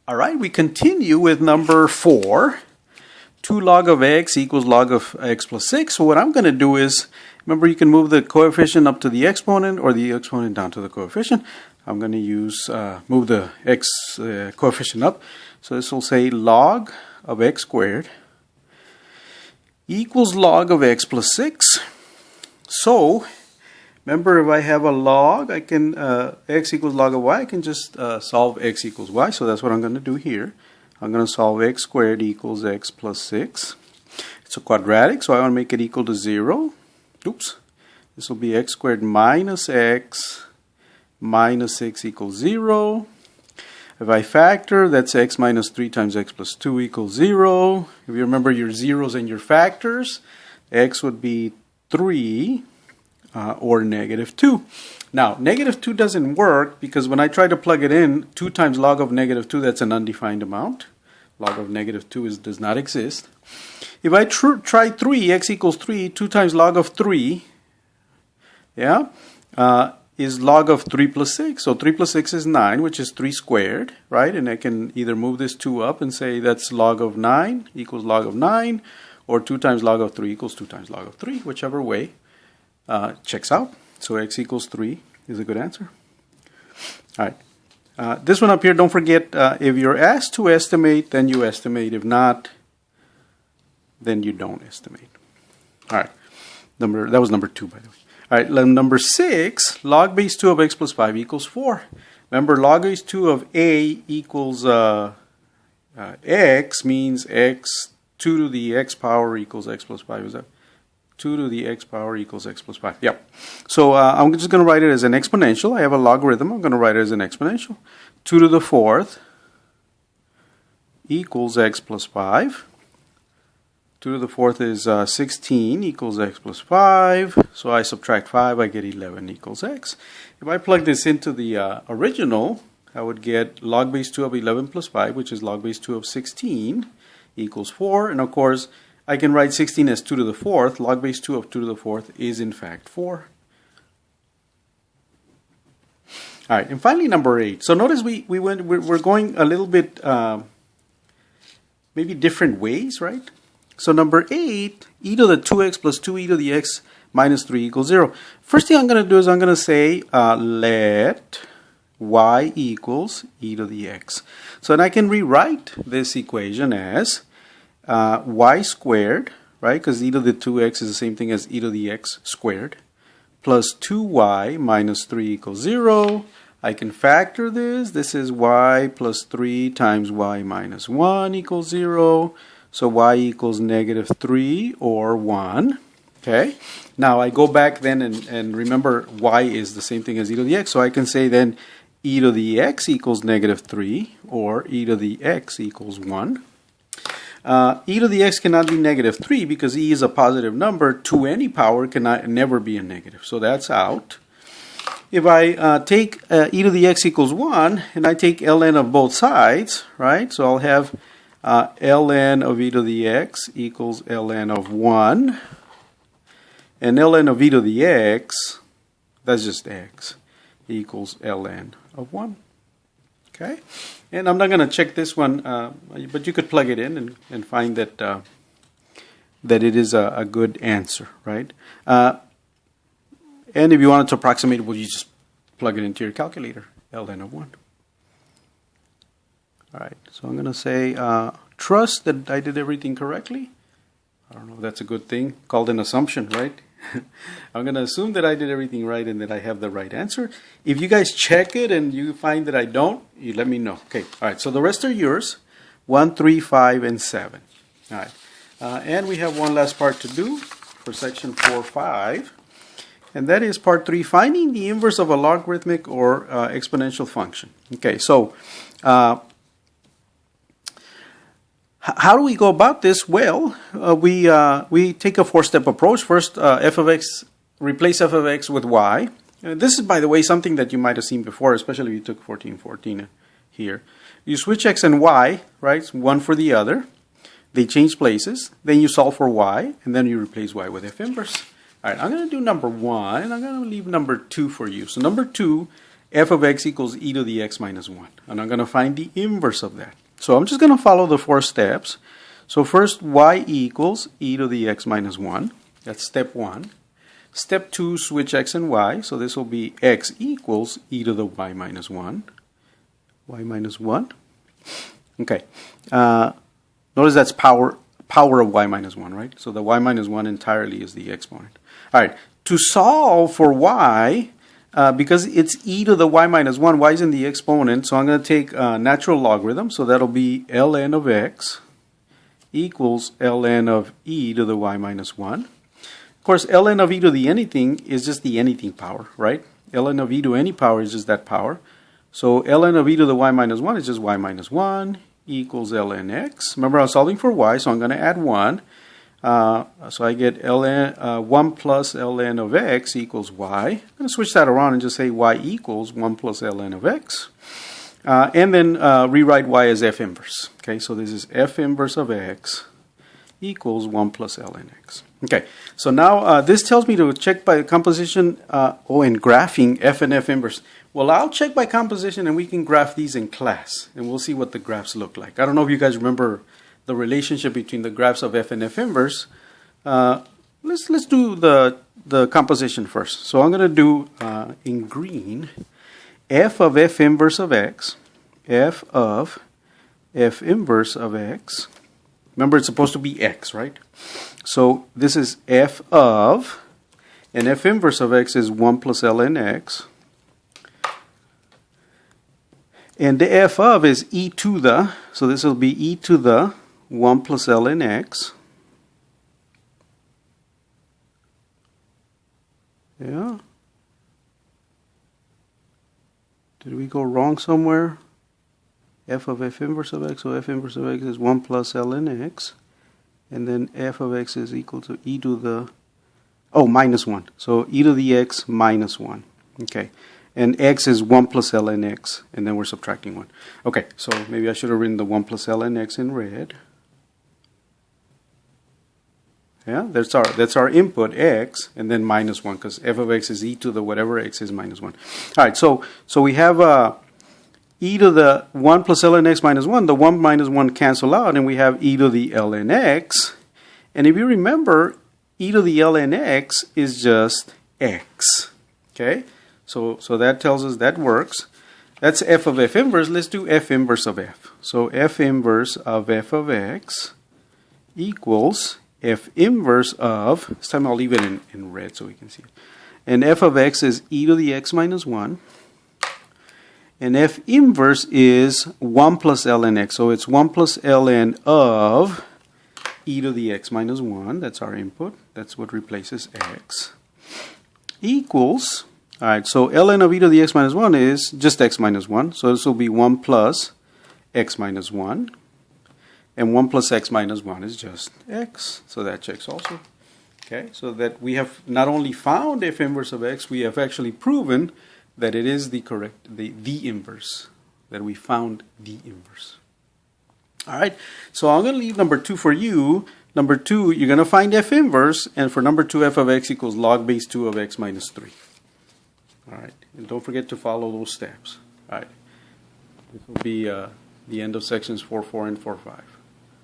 All right, we continue with number 4. 2 log of x equals log of x plus 6. So what I'm going to do is, remember you can move the coefficient up to the exponent or the exponent down to the coefficient. I'm going to use move the x coefficient up. So this will say log of x squared equals log of x plus 6. So remember, if I have a log, I can x equals log of y. I can just solve x equals y. So that's what I'm going to do here. I'm going to solve x squared equals x plus 6. It's a quadratic, so I want to make it equal to 0. Oops. This will be x squared minus x minus 6 equals 0. If I factor, that's x minus 3 times x plus 2 equals 0. If you remember your zeros and your factors, x would be 3 or negative 2. Now, negative 2 doesn't work because when I try to plug it in, 2 times log of negative 2, that's an undefined amount. Log of negative 2 does not exist. If I try 3, x equals 3, 2 times log of 3, yeah, is log of 3 plus 6. So 3 plus 6 is 9, which is 3 squared, right? And I can either move this 2 up and say that's log of 9 equals log of 9, or 2 times log of 3 equals 2 times log of 3, whichever way checks out. So x equals 3 is a good answer. All right. This one up here, don't forget, if you're asked to estimate, then you estimate. If not, then you don't estimate. All right. That was number 2, by the way. All right, number 6, log base 2 of x plus 5 equals 4. Remember, log base 2 of a equals x means x 2 to the x power equals x plus 5. Is that 2 to the x power equals x plus 5? Yep. So I'm just going to write it as an exponential. I have a logarithm. I'm going to write it as an exponential. 2 to the 4th equals x plus 5. 2 to the 4th is 16 equals x plus 5. So I subtract 5, I get 11 equals x. If I plug this into the original, I would get log base 2 of 11 plus 5, which is log base 2 of 16, equals 4. And of course, I can write 16 as 2 to the 4th. Log base 2 of 2 to the 4th is in fact 4. All right, and finally number 8. So notice we're going a little bit maybe different ways, right? So number 8, e to the 2x plus 2e to the x minus 3 equals 0. First thing I'm going to do is I'm going to say let y equals e to the x. So then I can rewrite this equation as y squared, right? Because e to the 2x is the same thing as e to the x squared, plus 2y minus 3 equals 0. I can factor this. This is y plus 3 times y minus 1 equals 0. So y equals negative 3 or 1. Okay. Now I go back then and remember y is the same thing as e to the x. So I can say then e to the x equals negative 3 or e to the x equals 1. E to the x cannot be negative 3 because e is a positive number. To any power cannot never be a negative. So that's out. If I take e to the x equals 1 and I take ln of both sides, right? So I'll have ln of e to the x equals ln of 1. And ln of e to the x, that's just x, equals ln of 1. Okay? And I'm not going to check this one, but you could plug it in and find that that it is a good answer, right? And if you wanted to approximate it, well, you just plug it into your calculator, ln of 1. All right, so I'm going to say trust that I did everything correctly. I don't know if that's a good thing, called an assumption, right? I'm going to assume that I did everything right and that I have the right answer. If you guys check it and you find that I don't, you let me know. Okay, all right, so the rest are yours, 1, 3, 5, and 7. All right, and we have one last part to do for section 4, 5. And that is part 3, finding the inverse of a logarithmic or exponential function. Okay, so how do we go about this? Well, we take a 4-step approach. First, f of x, replace f of x with y. This is, by the way, something that you might have seen before, especially if you took 14 here. You switch x and y, right, one for the other. They change places. Then you solve for y, and then you replace y with f inverse. All right, I'm going to do number 1, and I'm going to leave number 2 for you. So number 2, f of x equals e to the x minus 1. And I'm going to find the inverse of that. So I'm just going to follow the 4 steps. So first, y equals e to the x minus 1. That's step 1. Step 2, switch x and y. So this will be x equals e to the y minus 1. Y minus 1. Okay. Notice that's power of y minus 1, right? So the y minus 1 entirely is the exponent. All right. To solve for y, because it's e to the y minus 1, y is in the exponent, so I'm going to take natural logarithm. So that'll be ln of x equals ln of e to the y minus 1. Of course, ln of e to the anything is just the anything power, right? Ln of e to any power is just that power. So ln of e to the y minus 1 is just y minus 1 equals ln x. Remember, I was solving for y, so I'm going to add 1. So I get 1 plus ln of x equals y. I'm going to switch that around and just say y equals 1 plus ln of x. And then rewrite y as f inverse. Okay, so this is f inverse of x equals 1 plus ln x. Okay, so now this tells me to check by composition and graphing f and f inverse. Well, I'll check by composition and we can graph these in class and we'll see what the graphs look like. I don't know if you guys remember the relationship between the graphs of f and f inverse. Let's do the composition first. So I'm going to do in green f of f inverse of x, f of f inverse of x. Remember, it's supposed to be x, right? So this is f of, and f inverse of x is 1 plus ln x. And the f of is e to the, so this will be e to the 1 plus ln x. Yeah. Did we go wrong somewhere? F of f inverse of x, so f inverse of x is 1 plus ln x. And then f of x is equal to e to the, minus 1. So e to the x minus 1. Okay. And x is 1 plus ln x, and then we're subtracting 1. Okay, so maybe I should have written the 1 plus ln x in red. Yeah, that's our input, x, and then minus 1, because f of x is e to the whatever x is minus 1. All right, so we have e to the 1 plus ln x minus 1. The 1 minus 1 cancel out, and we have e to the ln x. And if you remember, e to the ln x is just x. Okay? So that tells us that works. That's f of f inverse. Let's do f inverse of f. So f inverse of f of x equals f inverse of, this time I'll leave it in red so we can see it. And f of x is e to the x minus 1. And f inverse is 1 plus ln x. So it's 1 plus ln of e to the x minus 1. That's our input. That's what replaces x. Equals, all right, so ln of e to the x minus 1 is just x minus 1. So this will be 1 plus x minus 1. And 1 plus x minus 1 is just x. So that checks also. Okay, so that we have not only found f inverse of x, we have actually proven that it is the correct, the inverse. That we found the inverse. All right, so I'm going to leave number 2 for you. Number 2, you're going to find f inverse. And for number 2, f of x equals log base 2 of x minus 3. All right, and don't forget to follow those steps. All right, this will be the end of sections 4.4 and 4.5.